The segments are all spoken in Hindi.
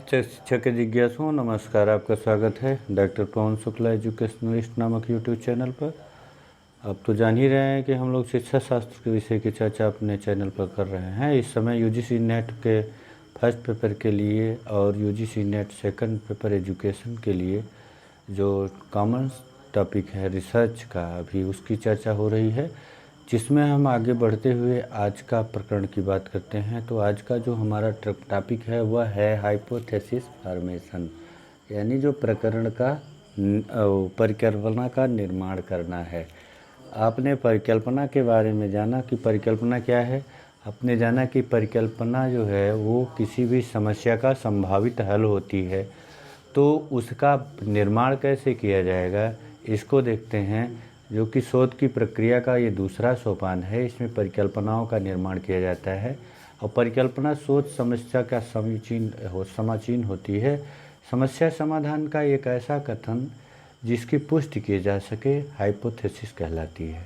शिक्षा के जिज्ञासुओं, नमस्कार। आपका स्वागत है डॉक्टर पवन शुक्ला एजुकेशनलिस्ट नामक यूट्यूब चैनल पर। आप तो जान ही रहे हैं कि हम लोग शिक्षा शास्त्र के विषय की चर्चा अपने चैनल पर कर रहे हैं। इस समय यूजीसी नेट के फर्स्ट पेपर के लिए और UGC net second paper education के लिए जो कॉमन टॉपिक है रिसर्च का, अभी उसकी चर्चा हो रही है, जिसमें हम आगे बढ़ते हुए आज का प्रकरण की बात करते हैं। तो आज का जो हमारा टॉपिक है वह है हाइपोथेसिस फॉर्मेशन, यानी जो प्रकरण का परिकल्पना का निर्माण करना है। आपने परिकल्पना के बारे में जाना कि परिकल्पना क्या है। आपने जाना कि परिकल्पना जो है वो किसी भी समस्या का संभावित हल होती है। तो उसका निर्माण कैसे किया जाएगा, इसको देखते हैं, जो कि शोध की प्रक्रिया का ये दूसरा सोपान है। इसमें परिकल्पनाओं का निर्माण किया जाता है और परिकल्पना शोध समस्या का समाचीन होती है। समस्या समाधान का एक ऐसा कथन जिसकी पुष्टि की जा सके हाइपोथेसिस कहलाती है।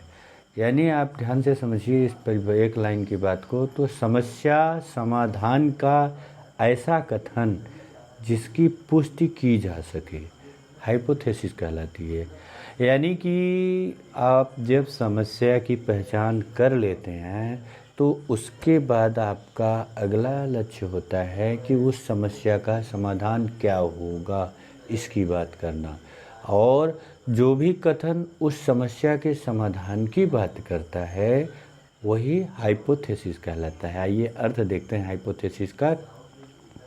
यानी आप ध्यान से समझिए इस पर एक लाइन की बात को, तो समस्या समाधान का ऐसा कथन जिसकी पुष्टि की जा सके हाइपोथेसिस कहलाती है। यानी कि आप जब समस्या की पहचान कर लेते हैं तो उसके बाद आपका अगला लक्ष्य होता है कि उस समस्या का समाधान क्या होगा, इसकी बात करना। और जो भी कथन उस समस्या के समाधान की बात करता है वही हाइपोथेसिस कहलाता है। आइए अर्थ देखते हैं हाइपोथेसिस का।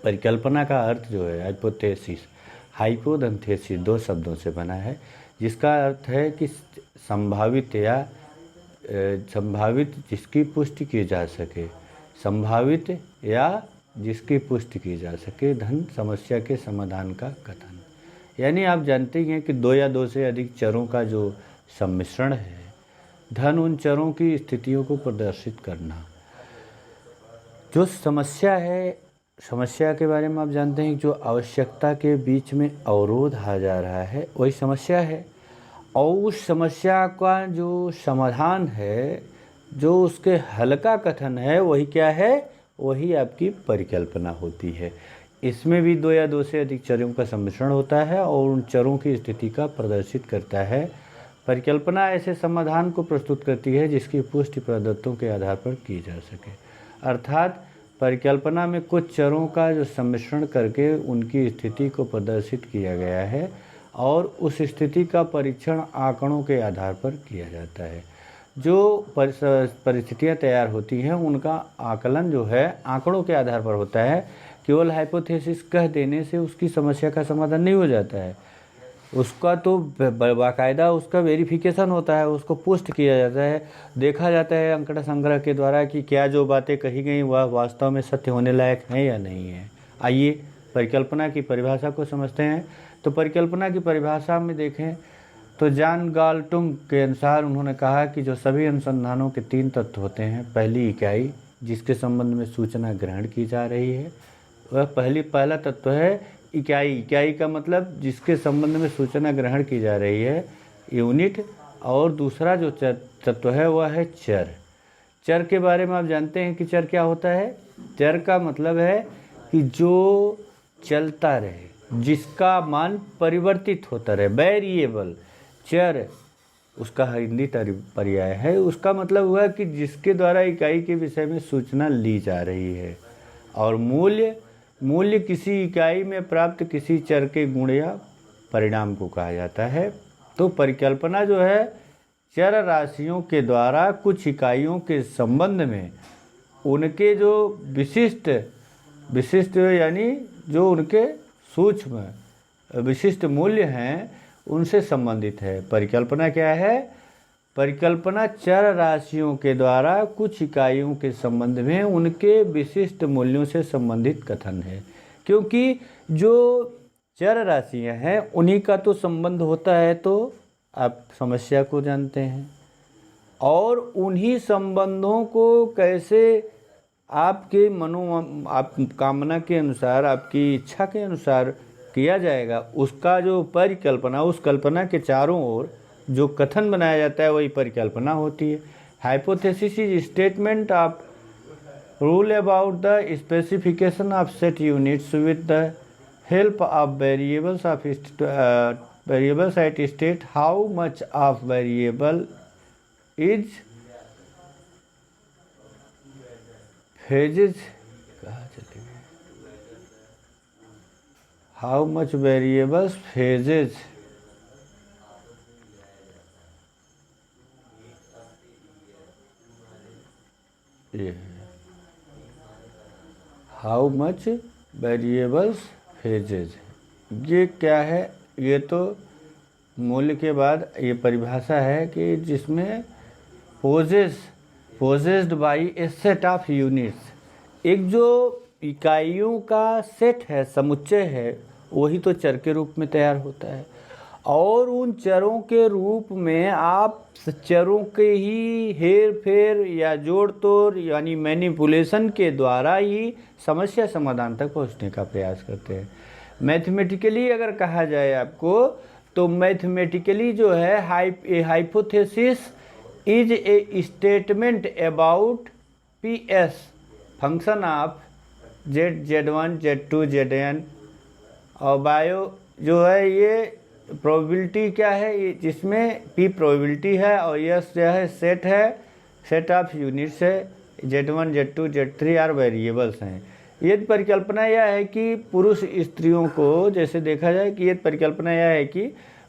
परिकल्पना का अर्थ जो है हाइपोथेसिस, हाइपोथेसिस दो शब्दों से बना है, जिसका अर्थ है कि संभावित या संभावित जिसकी पुष्टि की जा सके, संभावित या जिसकी पुष्टि की जा सके, धन समस्या के समाधान का कथन। यानी आप जानते हैं कि दो या दो से अधिक चरों का जो सम्मिश्रण है, धन उन चरों की स्थितियों को प्रदर्शित करना। जो समस्या है, समस्या के बारे में आप जानते हैं कि जो आवश्यकता के बीच में अवरोध आ जा रहा है वही समस्या है। और उस समस्या का जो समाधान है, जो उसके हल का कथन है, वही क्या है, वही आपकी परिकल्पना होती है। इसमें भी दो या दो से अधिक चरों का सम्मिश्रण होता है और उन चरों की स्थिति का प्रदर्शित करता है। परिकल्पना ऐसे समाधान को प्रस्तुत करती है जिसकी पुष्टि प्रदत्तों के आधार पर की जा सके। अर्थात परिकल्पना में कुछ चरों का जो सम्मिश्रण करके उनकी स्थिति को प्रदर्शित किया गया है और उस स्थिति का परीक्षण आंकड़ों के आधार पर किया जाता है। जो परिस्थितियां तैयार होती हैं उनका आकलन जो है आंकड़ों के आधार पर होता है। केवल हाइपोथेसिस कह देने से उसकी समस्या का समाधान नहीं हो जाता है, उसका तो बाकायदा उसका वेरिफिकेशन होता है, उसको पुष्ट किया जाता है, देखा जाता है आंकड़ा संग्रह के द्वारा कि क्या जो बातें कही गई वह वास्तव में सत्य होने लायक हैं या नहीं है। आइए परिकल्पना की परिभाषा को समझते हैं। तो परिकल्पना की परिभाषा में देखें तो जॉन गाल्टुंग के अनुसार उन्होंने कहा कि जो सभी अनुसंधानों के तीन तत्व होते हैं। पहली इकाई जिसके संबंध में सूचना ग्रहण की जा रही है, वह पहला तत्व है इकाई। इकाई का मतलब जिसके संबंध में सूचना ग्रहण की जा रही है, यूनिट। और दूसरा जो तत्व है वह है चर। चर के बारे में आप जानते हैं कि चर क्या होता है। चर का मतलब है कि जो चलता रहे, जिसका मान परिवर्तित होता रहे, वेरिएबल। चर उसका हिंदी पर्याय है। उसका मतलब हुआ कि जिसके द्वारा इकाई के विषय में सूचना ली जा रही है। और मूल्य किसी इकाई में प्राप्त किसी चर के गुण या परिणाम को कहा जाता है। तो परिकल्पना जो है चर राशियों के द्वारा कुछ इकाइयों के संबंध में उनके जो विशिष्ट यानी जो उनके सूक्ष्म विशिष्ट मूल्य हैं उनसे संबंधित है। परिकल्पना क्या है। परिकल्पना चर राशियों के द्वारा कुछ इकाइयों के संबंध में उनके विशिष्ट मूल्यों से संबंधित कथन है। क्योंकि जो चर राशियां हैं उन्हीं का तो संबंध होता है, तो आप समस्या को जानते हैं। और उन्हीं संबंधों को कैसे आपके आप कामना के अनुसार, आपकी इच्छा के अनुसार किया जाएगा, उसका जो परिकल्पना, उस कल्पना के चारों ओर जो कथन बनाया जाता है वही परिकल्पना होती है। Hypothesis is statement of rule about the specification of set units with the help of variables at state, how much of variable is phases, how much variables phases how much variables phases, ये क्या है? ये तो मूल्य के बाद ये परिभाषा है कि जिसमें possessed by A set of units, एक जो इकाइयों का सेट है, समुच्चय है, वही तो चर के रूप में तैयार होता है। और उन चरों के रूप में आप चरों के ही हेर फेर या जोड़ तोड़ यानी मैनिपुलेशन के द्वारा ही समस्या समाधान तक पहुंचने का प्रयास करते हैं। मैथमेटिकली अगर कहा जाए आपको, तो मैथमेटिकली जो है hypothesis is a statement about P S function of Z, Z1, Z2, Zn, और बायो जो है ये प्रोबेबिलिटी क्या है, जिसमें P प्रोबेबिलिटी है और यस जो है सेट है, सेट ऑफ यूनिट्स है, Z1, Z2, Z3 are variables हैं। ये परिकल्पना यह है कि पुरुष स्त्रियों को, जैसे देखा जाए कि ये परिकल्पना यह है कि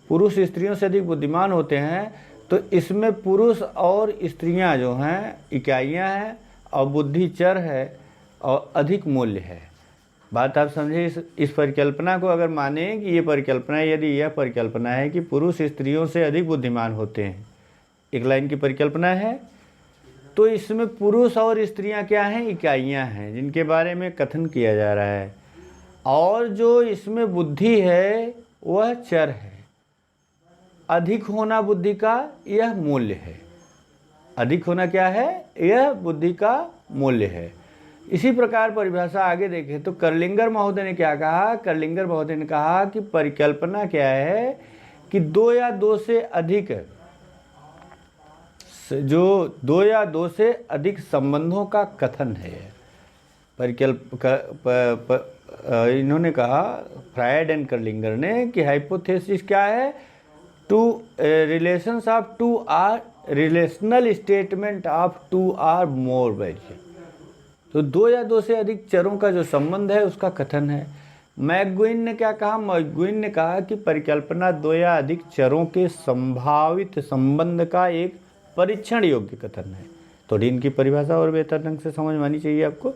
पुरुष स्त्रियों से अधिक बुद्धिमान होते हैं, तो इसमें पुरुष और स्त्रियां जो हैं इकाइयां हैं और बुद्धि चर है और अधिक मूल्य है। बात आप समझे? इस परिकल्पना को अगर माने कि ये परिकल्पना, यदि यह परिकल्पना है कि पुरुष स्त्रियों से अधिक बुद्धिमान होते हैं, एक लाइन की परिकल्पना है, तो इसमें पुरुष और स्त्रियां क्या हैं? इकाइयां हैं जिनके बारे में कथन किया जा रहा है। और जो इसमें बुद्धि है वह चर है। अधिक होना बुद्धि का यह मूल्य है। अधिक होना क्या है? यह बुद्धि का मूल्य है। इसी प्रकार परिभाषा आगे देखें तो कर्लिंगर महोदय ने क्या कहा? कर्लिंगर महोदय ने कहा कि परिकल्पना क्या है कि दो या दो से अधिक संबंधों का कथन है। इन्होंने कहा, फ्रायड एंड कर्लिंगर ने, कि हाइपोथेसिस क्या है? Two relations of two or relational statement of two or more variable, तो दो या दो से अधिक चरों का जो संबंध है उसका कथन है। मैकगुइन ने क्या कहा? मैकगुइन ने कहा कि परिकल्पना दो या अधिक चरों के संभावित संबंध का एक परीक्षण योग्य कथन है। थोड़ी इनकी परिभाषा और बेहतर ढंग से समझ में आनी चाहिए आपको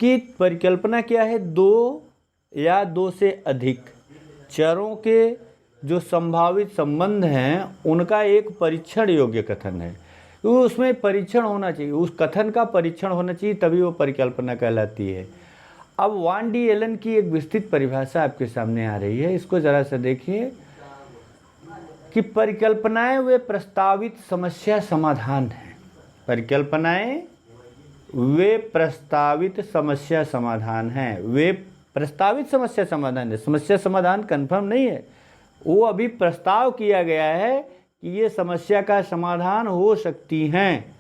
कि परिकल्पना क्या है? दो या दो से अधिक चरों के जो संभावित संबंध हैं उनका एक परीक्षण योग्य कथन है। तो उसमें परीक्षण होना चाहिए, उस कथन का परीक्षण होना चाहिए, तभी वो परिकल्पना कहलाती है। अब वान डी एलन की एक विस्तृत परिभाषा आपके सामने आ रही है, इसको जरा सा देखिए कि परिकल्पनाएं वे प्रस्तावित समस्या समाधान हैं। परिकल्पनाएं वे प्रस्तावित समस्या समाधान हैं। वे प्रस्तावित समस्या समाधान है, समस्या समाधान कंफर्म नहीं है, वो अभी प्रस्ताव किया गया है कि ये समस्या का समाधान हो सकती हैं,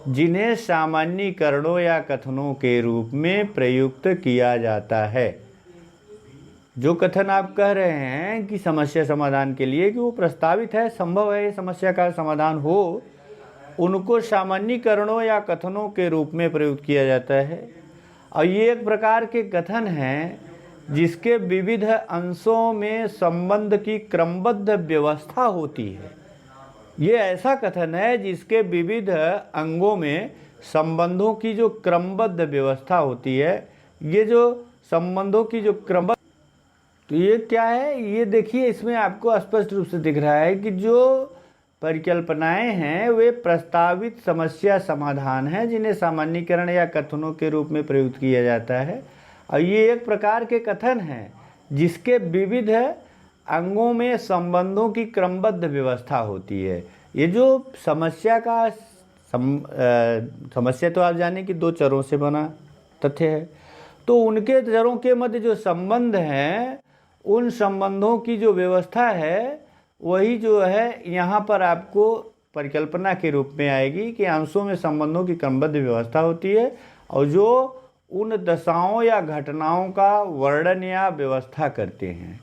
जिन्हें सामान्यीकरणों या कथनों के रूप में प्रयुक्त किया जाता है। जो कथन आप कह रहे हैं कि समस्या समाधान के लिए कि वो प्रस्तावित है, संभव है समस्या का समाधान हो, उनको सामान्यीकरणों या कथनों के रूप में प्रयुक्त किया जाता है। और ये एक प्रकार के कथन हैं जिसके विविध अंशों में संबंध की क्रमबद्ध व्यवस्था होती है। ये ऐसा कथन है जिसके विविध अंगों में संबंधों की जो क्रमबद्ध व्यवस्था होती है। ये जो संबंधों की जो क्रमबद्ध, तो ये क्या है? ये देखिए, इसमें आपको स्पष्ट रूप से दिख रहा है कि जो परिकल्पनाएं हैं वे प्रस्तावित समस्या समाधान हैं, जिन्हें सामान्यीकरण या कथनों के रूप में प्रयुक्त किया जाता है। और ये एक प्रकार के कथन हैं जिसके विविध अंगों में संबंधों की क्रमबद्ध व्यवस्था होती है। ये जो समस्या का समस्या तो आप जाने कि दो चरों से बना तथ्य है, तो उनके चरों के मध्य जो संबंध हैं, उन संबंधों की जो व्यवस्था है वही जो है यहाँ पर आपको परिकल्पना के रूप में आएगी कि अंशों में संबंधों की क्रमबद्ध व्यवस्था होती है, और जो उन दशाओं या घटनाओं का वर्णन या व्यवस्था करते हैं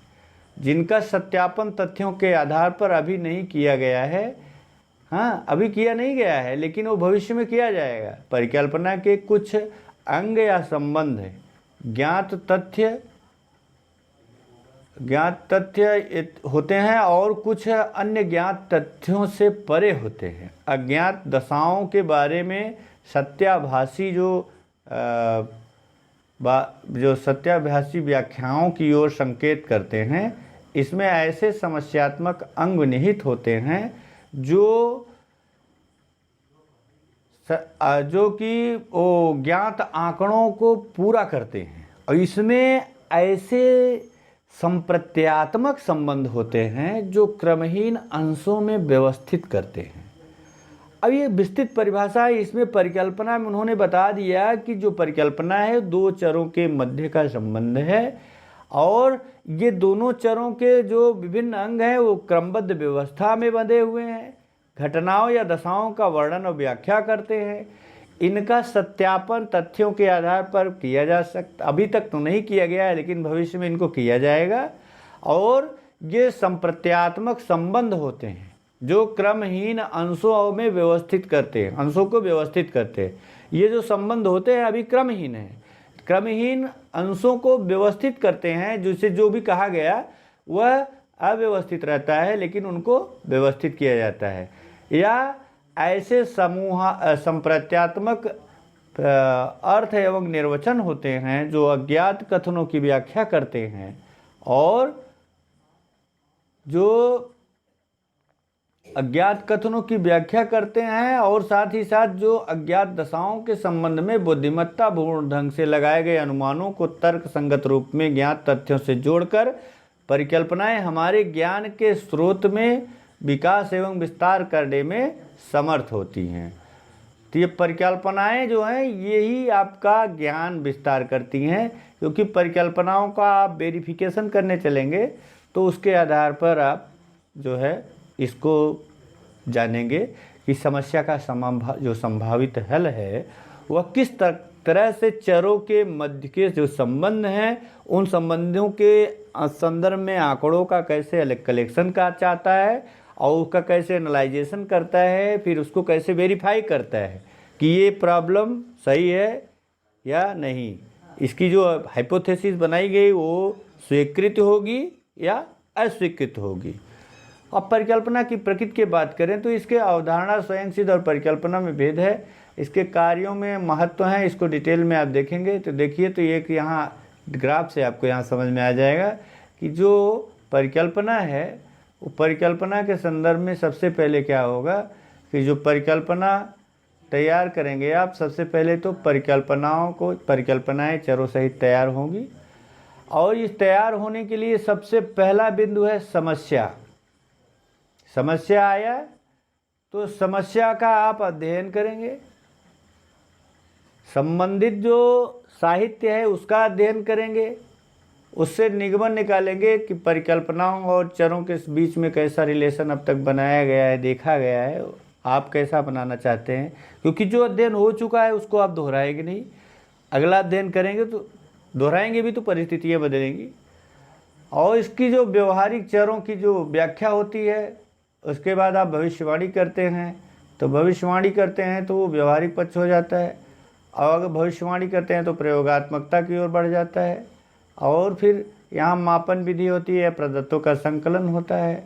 जिनका सत्यापन तथ्यों के आधार पर अभी नहीं किया गया है। हाँ, अभी किया नहीं गया है, लेकिन वो भविष्य में किया जाएगा। परिकल्पना के कुछ अंग या संबंध है। ज्ञात तथ्य होते हैं और कुछ अन्य ज्ञात तथ्यों से परे होते हैं। अज्ञात दशाओं के बारे में सत्याभासी जो सत्याभासी व्याख्याओं की ओर संकेत करते हैं। इसमें ऐसे समस्यात्मक अंग निहित होते हैं जो कि वो ज्ञात आंकड़ों को पूरा करते हैं, और इसमें ऐसे संप्रत्यात्मक संबंध होते हैं जो क्रमहीन अंशों में व्यवस्थित करते हैं। अब ये विस्तृत परिभाषा है। इसमें परिकल्पना में उन्होंने बता दिया कि जो परिकल्पना है दो चरों के मध्य का संबंध है, और ये दोनों चरों के जो विभिन्न अंग हैं वो क्रमबद्ध व्यवस्था में बंधे हुए हैं, घटनाओं या दशाओं का वर्णन और व्याख्या करते हैं। इनका सत्यापन तथ्यों के आधार पर किया जा सकता, अभी तक तो नहीं किया गया है, लेकिन भविष्य में इनको किया जाएगा। और ये संप्रत्यात्मक संबंध होते हैं जो क्रमहीन अंशों में व्यवस्थित करते हैं, अंशों को व्यवस्थित करते हैं। ये जो संबंध होते हैं अभी क्रमहीन है, क्रमहीन अंशों को व्यवस्थित करते हैं। जिससे जो भी कहा गया वह अव्यवस्थित रहता है, लेकिन उनको व्यवस्थित किया जाता है। या ऐसे संप्रत्यात्मक अर्थ एवं निर्वचन होते हैं जो अज्ञात कथनों की व्याख्या करते हैं, और जो अज्ञात कथनों की व्याख्या करते हैं और साथ ही साथ जो अज्ञात दशाओं के संबंध में बुद्धिमत्तापूर्ण ढंग से लगाए गए अनुमानों को तर्क संगत रूप में ज्ञात तथ्यों से जोड़कर परिकल्पनाएं हमारे ज्ञान के स्रोत में विकास एवं विस्तार करने में समर्थ होती हैं। तो ये परिकल्पनाएं जो हैं यही आपका ज्ञान विस्तार करती हैं, क्योंकि परिकल्पनाओं का आप वेरिफिकेशन करने चलेंगे तो उसके आधार पर आप जो है इसको जानेंगे कि समस्या का जो संभावित हल है वह किस तरह से चरों के मध्य के जो संबंध हैं उन संबंधों के संदर्भ में आंकड़ों का कैसे कलेक्शन का चाहता है और उसका कैसे एनालाइजेशन करता है, फिर उसको कैसे वेरीफाई करता है कि ये प्रॉब्लम सही है या नहीं। इसकी जो हाइपोथेसिस बनाई गई वो स्वीकृत होगी या अस्वीकृत होगी। अब परिकल्पना की प्रकृति की बात करें तो इसके अवधारणा स्वयं सिद्ध और परिकल्पना में भेद है। इसके कार्यों में महत्व है, इसको डिटेल में आप देखेंगे तो देखिए तो एक यहाँ ग्राफ से आपको यहाँ समझ में आ जाएगा कि जो परिकल्पना है वो परिकल्पना के संदर्भ में सबसे पहले क्या होगा कि जो परिकल्पना तैयार करेंगे आप, सबसे पहले तो परिकल्पनाएं चरों सहित तैयार होंगी, और इस तैयार होने के लिए सबसे पहला बिंदु है समस्या। समस्या आया तो समस्या का आप अध्ययन करेंगे, संबंधित जो साहित्य है उसका अध्ययन करेंगे, उससे निगमन निकालेंगे कि परिकल्पनाओं और चरों के बीच में कैसा रिलेशन अब तक बनाया गया है, देखा गया है, आप कैसा बनाना चाहते हैं। क्योंकि जो अध्ययन हो चुका है उसको आप दोहराएंगे नहीं, अगला अध्ययन करेंगे तो दोहराएंगे भी तो परिस्थितियाँ बदलेंगी। और इसकी जो व्यवहारिक चरों की जो व्याख्या होती है उसके बाद आप भविष्यवाणी करते हैं, तो भविष्यवाणी करते हैं तो वो व्यवहारिक पक्ष हो जाता है, और अगर भविष्यवाणी करते हैं तो प्रयोगात्मकता की ओर बढ़ जाता है, और फिर यहाँ मापन विधि होती है, प्रदत्तों का संकलन होता है,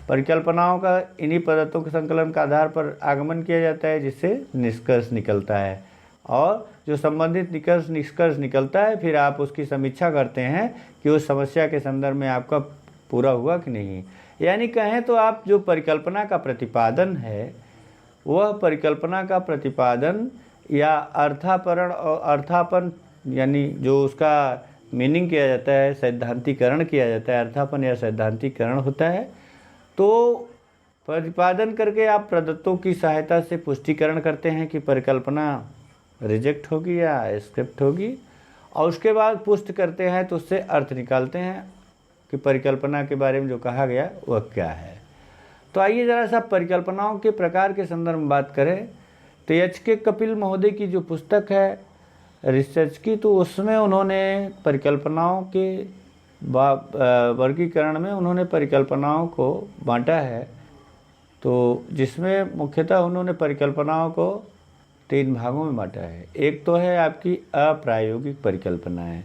परिकल्पनाओं का इन्हीं प्रदत्तों के संकलन का आधार पर आगमन किया जाता है जिससे निष्कर्ष निकलता है, और जो संबंधित निष्कर्ष निकलता है फिर आप उसकी समीक्षा करते हैं कि उस समस्या के संदर्भ में आपका पूरा हुआ कि नहीं। यानी कहें तो आप जो परिकल्पना का प्रतिपादन है वह परिकल्पना का प्रतिपादन या अर्थापरण और अर्थापन यानी जो उसका मीनिंग किया जाता है, सैद्धांतिकरण किया जाता है, अर्थापन या सैद्धांतिकरण होता है। तो प्रतिपादन करके आप प्रदत्तों की सहायता से पुष्टिकरण करते हैं कि परिकल्पना रिजेक्ट होगी या एक्सेप्ट होगी, और उसके बाद पुष्ट करते हैं तो उससे अर्थ निकालते हैं कि परिकल्पना के बारे में जो कहा गया वह क्या है। तो आइए ज़रा सा परिकल्पनाओं के प्रकार के संदर्भ में बात करें तो एच के कपिल महोदय की जो पुस्तक है रिसर्च की, तो उसमें उन्होंने परिकल्पनाओं के वर्गीकरण में उन्होंने परिकल्पनाओं को बांटा है। तो जिसमें मुख्यतः उन्होंने परिकल्पनाओं को 3 भागों में बांटा है। एक तो है आपकी अप्रायोगिक परिकल्पनाएं,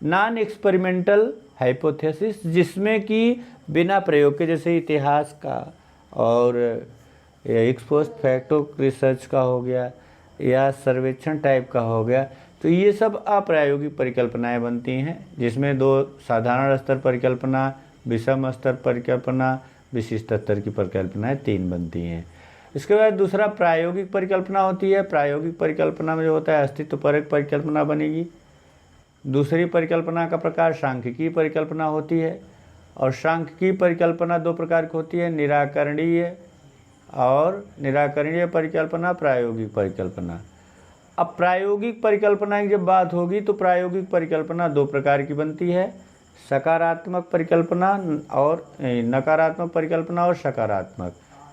नॉन एक्सपेरिमेंटल हाइपोथेसिस, जिसमें कि बिना प्रयोग के, जैसे इतिहास का और एक्सपोस्ट फैक्ट ऑफ रिसर्च का हो गया या सर्वेक्षण टाइप का हो गया, तो ये सब अप्रायोगिक परिकल्पनाएं बनती हैं, जिसमें 2 साधारण स्तर परिकल्पना, विषम स्तर परिकल्पना, विशिष्ट स्तर की परिकल्पनाएं 3 बनती हैं। इसके बाद दूसरा प्रायोगिक परिकल्पना होती है। प्रायोगिक परिकल्पना में जो होता है अस्तित्वपरक परिकल्पना बनेगी। दूसरी परिकल्पना का प्रकार सांख्यिकीय परिकल्पना होती है, और सांख्यिकीय परिकल्पना 2 प्रकार की होती है, निराकरणीय और निराकरणीय परिकल्पना, प्रायोगिक परिकल्पना। अब प्रायोगिक परिकल्पना की जब बात होगी तो प्रायोगिक परिकल्पना 2 प्रकार की बनती है, सकारात्मक परिकल्पना और नकारात्मक परिकल्पना और सकारात्मक,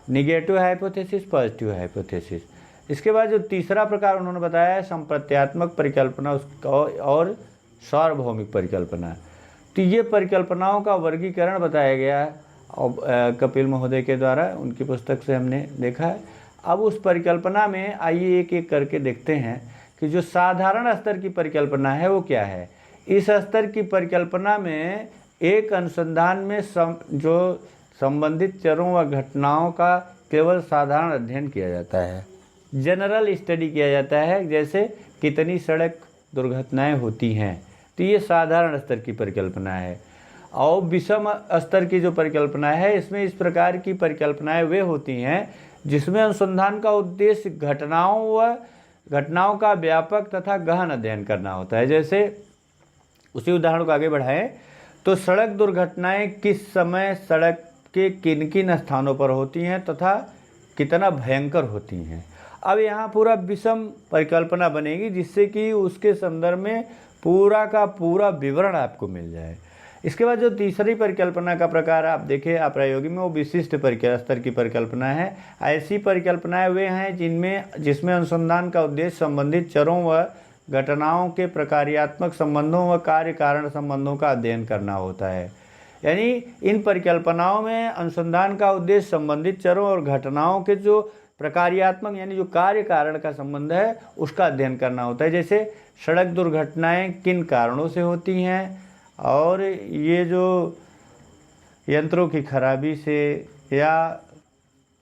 निगेटिव हाइपोथेसिस, पॉजिटिव हाइपोथेसिस। इसके बाद जो तीसरा प्रकार उन्होंने बताया है संप्रत्यात्मक परिकल्पना और सार्वभौमिक परिकल्पना। तो ये परिकल्पनाओं का वर्गीकरण बताया गया है और कपिल महोदय के द्वारा, उनकी पुस्तक से हमने देखा है। अब उस परिकल्पना में आइए एक एक करके देखते हैं कि जो साधारण स्तर की परिकल्पना है वो क्या है। इस स्तर की परिकल्पना में एक अनुसंधान में जो संबंधित चरों व घटनाओं का केवल साधारण अध्ययन किया जाता है, जनरल स्टडी किया जाता है, जैसे कितनी सड़क दुर्घटनाएं होती हैं, तो ये साधारण स्तर की परिकल्पना है। और विषम स्तर की जो परिकल्पना है, इसमें इस प्रकार की परिकल्पनाएं वे होती हैं जिसमें अनुसंधान का उद्देश्य घटनाओं का व्यापक तथा गहन अध्ययन करना होता है। जैसे उसी उदाहरण को आगे बढ़ाएं तो सड़क दुर्घटनाएं किस समय सड़क के किन किन स्थानों पर होती हैं तथा कितना भयंकर होती हैं। अब यहाँ पूरा विषम परिकल्पना बनेगी, जिससे कि उसके संदर्भ में पूरा का पूरा विवरण आपको मिल जाए। इसके बाद जो तीसरी परिकल्पना का प्रकार आप देखें अप्रायोगिक में, वो विशिष्ट स्तर की परिकल्पना है। ऐसी परिकल्पनाएं वे हैं जिसमें अनुसंधान का उद्देश्य संबंधित चरों व घटनाओं के प्रकार्यात्मक संबंधों व कार्य कारण संबंधों का अध्ययन करना होता है। यानी इन परिकल्पनाओं में अनुसंधान का उद्देश्य संबंधित चरों और घटनाओं के जो प्रकार्यात्मक यानी जो कार्य कारण का संबंध है उसका अध्ययन करना होता है। जैसे सड़क दुर्घटनाएं किन कारणों से होती हैं, और ये जो यंत्रों की खराबी से या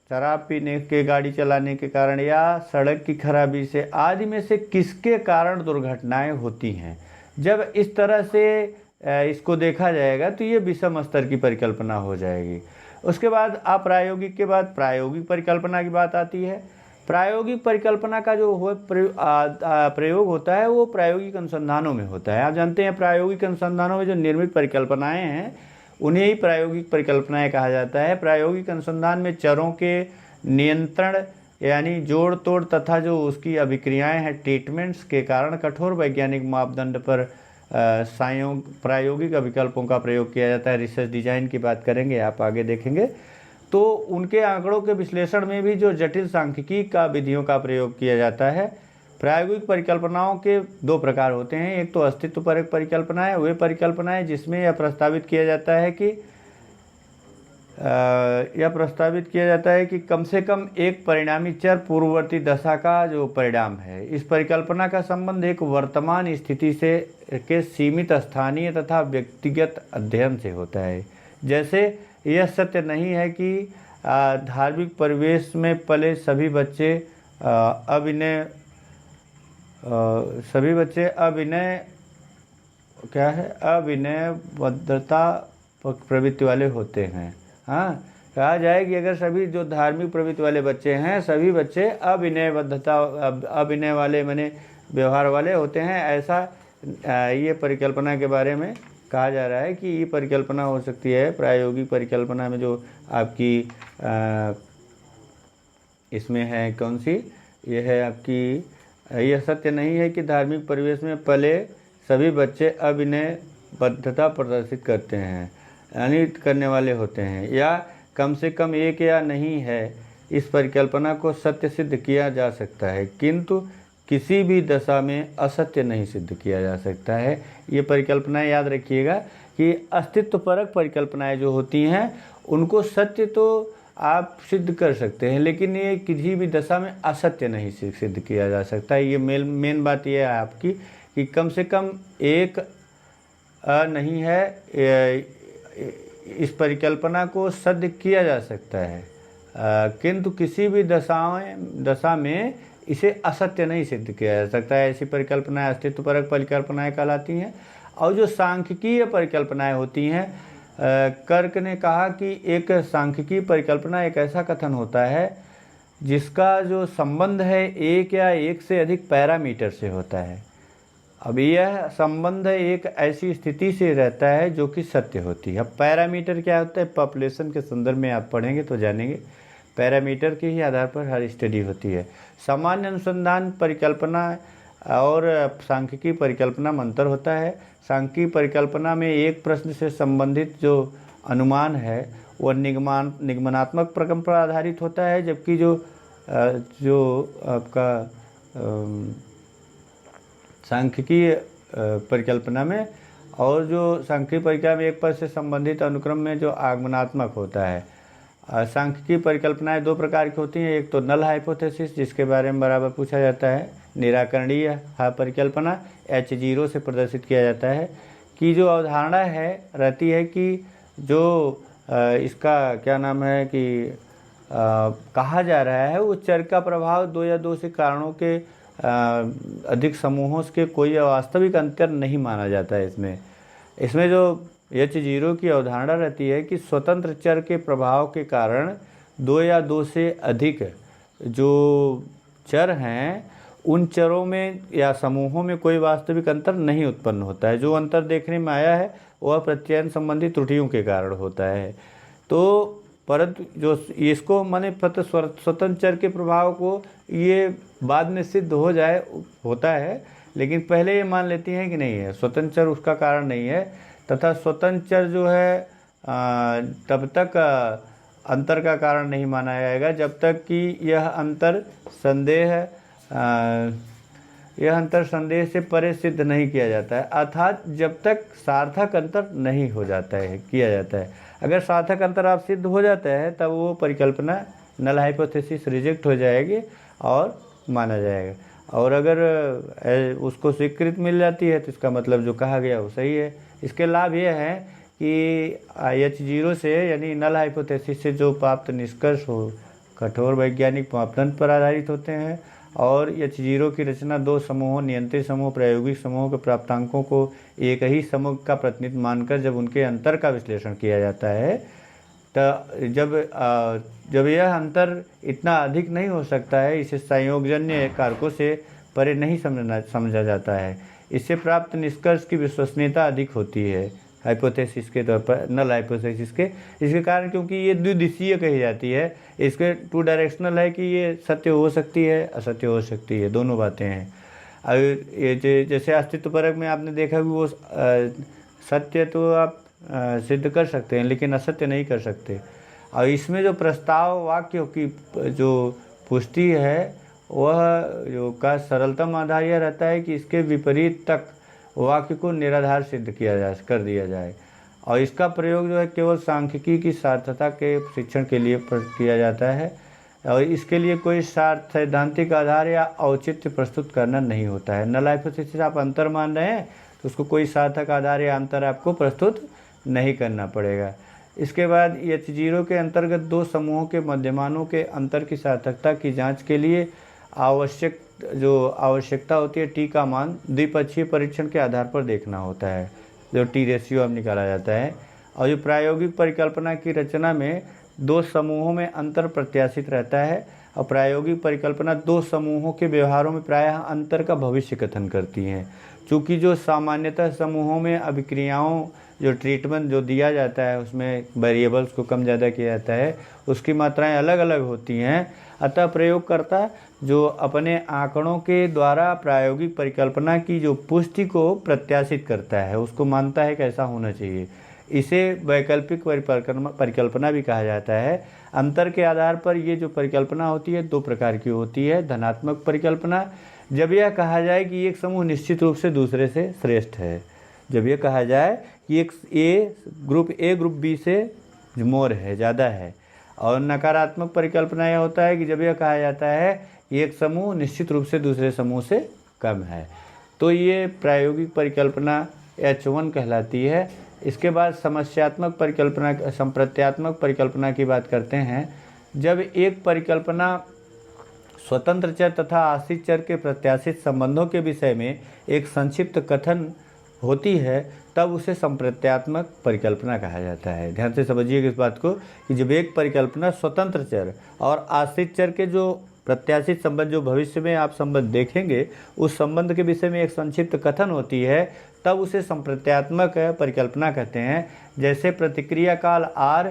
शराब पीने के गाड़ी चलाने के कारण या सड़क की खराबी से आदि में से किसके कारण दुर्घटनाएं होती हैं। जब इस तरह से इसको देखा जाएगा तो ये विषम स्तर की परिकल्पना हो जाएगी। उसके बाद अप्रायोगिक के बाद प्रायोगिक परिकल्पना की बात आती है। प्रायोगिक परिकल्पना का जो प्रयोग होता है वो प्रायोगिक अनुसंधानों में होता है। आप जानते हैं प्रायोगिक अनुसंधानों में जो निर्मित परिकल्पनाएं हैं उन्हें ही प्रायोगिक परिकल्पनाएं कहा जाता है। प्रायोगिक अनुसंधान में चरों के नियंत्रण यानी जोड़ तोड़ तथा जो उसकी अभिक्रियाएं हैं ट्रीटमेंट्स के कारण कठोर वैज्ञानिक मापदंड पर प्रायोगिक विकल्पों का प्रयोग किया जाता है। रिसर्च डिजाइन की बात करेंगे, आप आगे देखेंगे, तो उनके आंकड़ों के विश्लेषण में भी जो जटिल सांख्यिकी का विधियों का प्रयोग किया जाता है। प्रायोगिक परिकल्पनाओं के 2 प्रकार होते हैं। एक तो अस्तित्वपरक परिकल्पनाएं, वे परिकल्पनाएं जिसमें यह प्रस्तावित किया जाता है कि कम से कम एक परिणामी चर पूर्ववर्ती दशा का जो परिणाम है। इस परिकल्पना का संबंध एक वर्तमान स्थिति से के सीमित स्थानीय तथा व्यक्तिगत अध्ययन से होता है। जैसे यह सत्य नहीं है कि धार्मिक परिवेश में पले सभी बच्चे अविनयबद्धता प्रवृत्ति वाले होते हैं। हाँ, कहा जाए कि अगर सभी जो धार्मिक प्रवृत्ति वाले बच्चे हैं सभी बच्चे अविनय वाले माने व्यवहार वाले होते हैं, ऐसा ये परिकल्पना के बारे में कहा जा रहा है कि ये परिकल्पना हो सकती है। प्रायोगिक परिकल्पना में जो आपकी इसमें है कौन सी, ये है आपकी, यह सत्य नहीं है कि धार्मिक परिवेश में पले सभी बच्चे अविनयबद्धता प्रदर्शित करते हैं यानी करने वाले होते हैं, या कम से कम एक या नहीं है। इस परिकल्पना को सत्य सिद्ध किया जा सकता है, किंतु किसी भी दशा में असत्य नहीं सिद्ध किया जा सकता है। ये परिकल्पनाएं याद रखिएगा कि अस्तित्वपरक परिकल्पनाएं जो होती हैं उनको सत्य तो आप सिद्ध कर सकते हैं, लेकिन ये किसी भी दशा में असत्य नहीं सिद्ध किया जा सकता। ये मेन बात ये है आपकी कि कम से कम एक नहीं है, इस परिकल्पना को सिद्ध किया जा सकता है, किंतु किसी भी दशा में इसे असत्य नहीं सिद्ध किया जा सकता है। ऐसी परिकल्पनाएं अस्तित्वपरक परिकल्पनाएं कहलाती हैं। और जो सांख्यिकीय परिकल्पनाएं होती हैं, कर्क ने कहा कि एक सांख्यिकीय परिकल्पना एक ऐसा कथन होता है जिसका जो संबंध है एक या एक से अधिक पैरामीटर से होता है। अब यह संबंध एक ऐसी स्थिति से रहता है जो कि सत्य होती है। अब पैरामीटर क्या होता है, पॉपुलेशन के संदर्भ में आप पढ़ेंगे तो जानेंगे। पैरामीटर के ही आधार पर हर स्टडी होती है। सामान्य अनुसंधान परिकल्पना और सांख्यिकीय परिकल्पना में अंतर होता है। सांख्यिकीय परिकल्पना में एक प्रश्न से संबंधित जो अनुमान है वह निगमनात्मक प्रक्रम पर आधारित होता है, जबकि जो आपका सांख्यिकीय परिकल्पना में और जो सांख्यिकीय परिकल्पना में एक पद से संबंधित अनुक्रम में जो आगमनात्मक होता है। सांख्यिकीय परिकल्पनाएं दो प्रकार की होती हैं। एक तो नल हाइपोथेसिस, जिसके बारे में बराबर पूछा जाता है, निराकरणीय परिकल्पना H0 से प्रदर्शित किया जाता है कि जो अवधारणा है रहती है कि जो इसका क्या नाम है कि कहा जा रहा है वो चर का प्रभाव दो या दो से कारणों के अधिक समूहों के कोई वास्तविक अंतर नहीं माना जाता है। इसमें जो H0 की अवधारणा रहती है कि स्वतंत्र चर के प्रभाव के कारण दो या दो से अधिक जो चर हैं उन चरों में या समूहों में कोई वास्तविक अंतर नहीं उत्पन्न होता है। जो अंतर देखने में आया है वह प्रत्ययन संबंधी त्रुटियों के कारण होता है। तो परंतु जो इसको माने स्वतंत्र चर के प्रभाव को ये बाद में सिद्ध होता है, लेकिन पहले ये मान लेती हैं कि नहीं है, स्वतंत्र चर उसका कारण नहीं है, तथा स्वतंत्र चर जो है तब तक अंतर का कारण नहीं माना जाएगा जब तक कि यह अंतर संदेह से परे सिद्ध नहीं किया जाता है, अर्थात जब तक सार्थक अंतर नहीं हो जाता है किया जाता है। अगर सार्थक अंतर आप सिद्ध हो जाता है तब वो परिकल्पना नल हाइपोथेसिस रिजेक्ट हो जाएगी और माना जाएगा। और अगर उसको स्वीकृति मिल जाती है तो इसका मतलब जो कहा गया वो सही है। इसके लाभ ये है कि H0 से यानी नल हाइपोथेसिस से जो प्राप्त निष्कर्ष हो कठोर वैज्ञानिक मापदंड पर आधारित होते हैं, और H0 की रचना दो समूहों नियंत्रित समूह प्रायोगिक समूहों के प्राप्तांकों को एक ही समूह का प्रतिनिधित्व मानकर जब उनके अंतर का विश्लेषण किया जाता है तो जब यह अंतर इतना अधिक नहीं हो सकता है, इसे संयोगजन्य कारकों से परे नहीं समझा जाता है। इससे प्राप्त निष्कर्ष की विश्वसनीयता अधिक होती है हाइपोथेसिस के तौर पर, नल हाइपोथेसिस के। इसके कारण क्योंकि ये द्विदिशीय कही जाती है, इसके टू डायरेक्शनल है कि ये सत्य हो सकती है असत्य हो सकती है, दोनों बातें हैं। और ये जैसे अस्तित्वपरक में आपने देखा कि वो सत्य तो आप सिद्ध कर सकते हैं लेकिन असत्य नहीं कर सकते। और इसमें जो प्रस्ताव वाक्य की जो पुष्टि है वह जो का सरलतम आधार यह रहता है कि इसके विपरीत तक वाक्य को निराधार सिद्ध कर दिया जाए। और इसका प्रयोग जो है केवल सांख्यिकी की सार्थता के शिक्षण के लिए किया जाता है, और इसके लिए कोई सैद्धांतिक आधार या औचित्य प्रस्तुत करना नहीं होता है। नल हाइपोथेसिस आप अंतर मान रहे हैं तो उसको कोई सार्थक आधार या अंतर आपको प्रस्तुत नहीं करना पड़ेगा। इसके बाद H0 के अंतर्गत दो समूहों के मध्यमानों के अंतर की सार्थकता की जांच के लिए आवश्यकता होती है टी का मान द्विपक्षीय परीक्षण के आधार पर देखना होता है, जो टी रेशियो अब निकाला जाता है। और जो प्रायोगिक परिकल्पना की रचना में दो समूहों में अंतर प्रत्याशित रहता है, और प्रायोगिक परिकल्पना दो समूहों के व्यवहारों में प्रायः अंतर का भविष्य कथन करती हैं। चूँकि जो सामान्यतः समूहों में अभिक्रियाओं जो ट्रीटमेंट जो दिया जाता है उसमें वेरिएबल्स को कम ज़्यादा किया जाता है, उसकी मात्राएं अलग अलग होती हैं, अतः प्रयोगकर्ता जो अपने आंकड़ों के द्वारा प्रायोगिक परिकल्पना की जो पुष्टि को प्रत्याशित करता है उसको मानता है कि ऐसा होना चाहिए। इसे वैकल्पिक परिकल्पना भी कहा जाता है। अंतर के आधार पर ये जो परिकल्पना होती है दो प्रकार की होती है। धनात्मक परिकल्पना जब यह कहा जाए कि एक समूह निश्चित रूप से दूसरे से श्रेष्ठ है। जब यह कहा जाए कि एक ग्रुप बी से मोर है, ज़्यादा है। और नकारात्मक परिकल्पना यह होता है कि जब यह कहा जाता है कि एक समूह निश्चित रूप से दूसरे समूह से कम है। तो ये प्रायोगिक परिकल्पना H1 कहलाती है। इसके बाद समस्यात्मक परिकल्पना, संप्रत्यात्मक परिकल्पना की बात करते हैं। जब एक परिकल्पना स्वतंत्र चर तथा आश्रित चर के प्रत्याशित संबंधों के विषय में एक संक्षिप्त कथन होती है, तब उसे संप्रत्यात्मक परिकल्पना कहा जाता है। ध्यान से समझिएगा इस बात को कि जब एक परिकल्पना स्वतंत्र चर और आश्रित चर के जो प्रत्याशित संबंध, जो भविष्य में आप संबंध देखेंगे, उस संबंध के विषय में एक संक्षिप्त कथन होती है, तब उसे संप्रत्यात्मक परिकल्पना कहते हैं। जैसे प्रतिक्रिया काल R,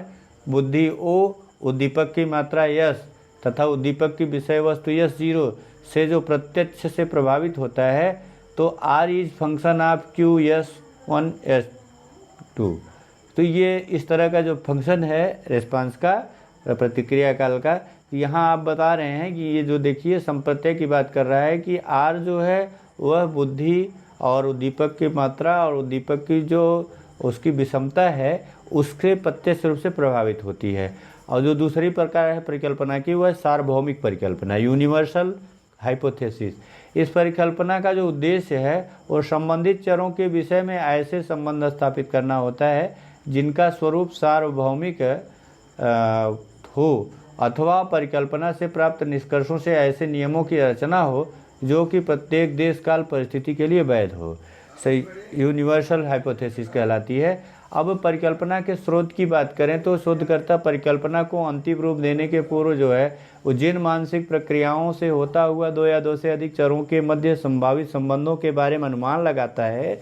बुद्धि O, उद्दीपक की मात्रा S तथा उद्दीपक की विषय वस्तु S0 से जो प्रत्यक्ष से प्रभावित होता है, तो R is function of Q S1 S2। तो ये इस तरह का जो फंक्शन है रेस्पॉन्स का, प्रतिक्रिया काल का, यहाँ आप बता रहे हैं कि ये जो देखिए संप्रत्यय की बात कर रहा है कि R जो है वह बुद्धि और उद्दीपक की मात्रा और उद्दीपक की जो उसकी विषमता है उसके प्रत्यक्ष रूप से प्रभावित होती है। और जो दूसरी प्रकार है परिकल्पना की, वह सार्वभौमिक परिकल्पना, यूनिवर्सल हाइपोथेसिस। इस परिकल्पना का जो उद्देश्य है वो संबंधित चरों के विषय में ऐसे संबंध स्थापित करना होता है जिनका स्वरूप सार्वभौमिक हो, अथवा परिकल्पना से प्राप्त निष्कर्षों से ऐसे नियमों की रचना हो जो कि प्रत्येक देश काल परिस्थिति के लिए वैध हो। सही यूनिवर्सल हाइपोथेसिस कहलाती है। अब परिकल्पना के स्रोत की बात करें तो शोधकर्ता परिकल्पना को अंतिम रूप देने के पूर्व जो है वो जिन मानसिक प्रक्रियाओं से होता हुआ दो या दो से अधिक चरों के मध्य संभावित संबंधों के बारे में अनुमान लगाता है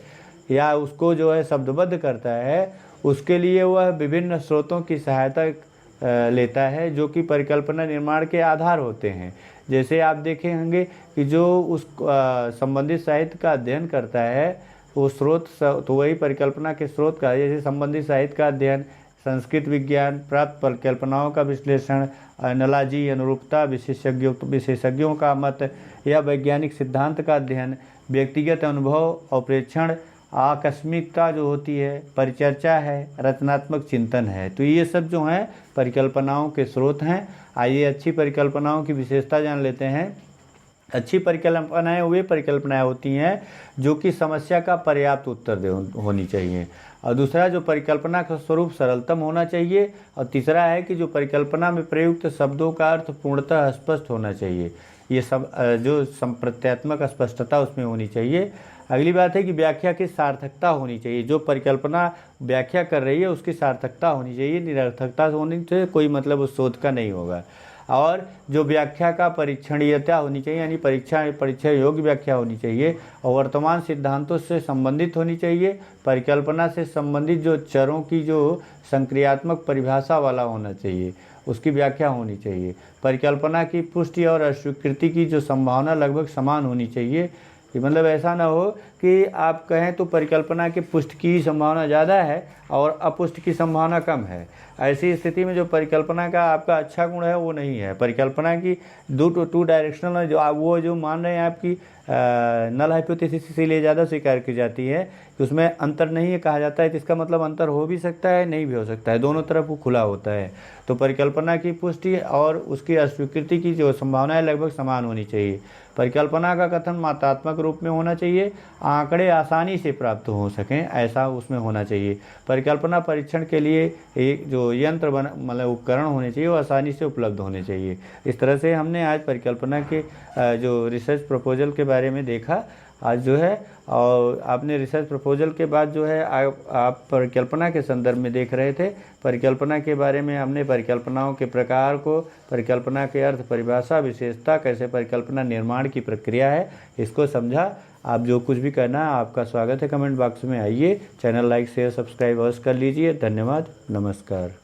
या उसको जो है शब्दबद्ध करता है, उसके लिए वह विभिन्न स्रोतों की सहायता लेता है जो कि परिकल्पना निर्माण के आधार होते हैं। जैसे आप देखे होंगे कि जो उस संबंधित साहित्य का अध्ययन करता है वो स्रोत, तो वही परिकल्पना के स्रोत का, जैसे संबंधित साहित्य का अध्ययन, संस्कृत विज्ञान, प्राप्त परिकल्पनाओं का विश्लेषण, एनालॉजी, अनुरूपता, विशेषज्ञों का मत या वैज्ञानिक सिद्धांत का अध्ययन, व्यक्तिगत अनुभव और प्रेक्षण, आकस्मिकता जो होती है, परिचर्चा है, रचनात्मक चिंतन है। तो ये सब जो हैं परिकल्पनाओं के स्रोत हैं। आइए अच्छी परिकल्पनाओं की विशेषता जान लेते हैं। अच्छी परिकल्पनाएं वे परिकल्पनाएं होती हैं जो कि समस्या का पर्याप्त उत्तर होनी चाहिए। और दूसरा, जो परिकल्पना का स्वरूप सरलतम होना चाहिए। और तीसरा है कि जो परिकल्पना में प्रयुक्त शब्दों का अर्थ पूर्णतः स्पष्ट होना चाहिए। ये सब जो संप्रत्यात्मक स्पष्टता उसमें होनी चाहिए। अगली बात है कि व्याख्या की सार्थकता होनी चाहिए। जो परिकल्पना व्याख्या कर रही है उसकी सार्थकता होनी चाहिए, निरर्थकता होनी चाहिए, कोई मतलब उस शोध का नहीं होगा। और जो व्याख्या का परीक्षणीयता होनी चाहिए, यानी परीक्षा योग्य व्याख्या होनी चाहिए और वर्तमान सिद्धांतों से संबंधित होनी चाहिए। परिकल्पना से संबंधित जो चरों की जो संक्रियात्मक परिभाषा वाला होना चाहिए, उसकी व्याख्या होनी चाहिए। परिकल्पना की पुष्टि और अस्वीकृति की जो संभावना लगभग समान होनी चाहिए। मतलब ऐसा ना हो कि आप कहें तो परिकल्पना की पुष्टि की संभावना ज़्यादा है और अपुष्टि की संभावना कम है। ऐसी स्थिति में जो परिकल्पना का आपका अच्छा गुण है वो नहीं है। परिकल्पना की टू डायरेक्शनल है, जो आप वो जो मान रहे हैं आपकी नल हाइपोथेसिस इसीलिए ज़्यादा स्वीकार की जाती है कि उसमें अंतर नहीं है कहा जाता है। तो इसका मतलब अंतर हो भी सकता है, नहीं भी हो सकता है, दोनों तरफ वो खुला होता है। तो परिकल्पना की पुष्टि और उसकी अस्वीकृति की जो संभावना है लगभग समान होनी चाहिए। परिकल्पना का कथन मात्रात्मक रूप में होना चाहिए, आंकड़े आसानी से प्राप्त हो सकें ऐसा उसमें होना चाहिए। परिकल्पना परीक्षण के लिए एक जो यंत्र मतलब उपकरण होने चाहिए वो आसानी से उपलब्ध होने चाहिए। इस तरह से हमने आज परिकल्पना के जो रिसर्च प्रपोजल के बारे में देखा आज जो है। और आपने रिसर्च प्रपोजल के बाद जो है आप परिकल्पना के संदर्भ में देख रहे थे। परिकल्पना के बारे में हमने परिकल्पनाओं के प्रकार को, परिकल्पना के अर्थ, परिभाषा, विशेषता, कैसे परिकल्पना निर्माण की प्रक्रिया है, इसको समझा। आप जो कुछ भी करना है आपका स्वागत है, कमेंट बॉक्स में आइए। चैनल लाइक शेयर सब्सक्राइब अवश्य कर लीजिए। धन्यवाद, नमस्कार।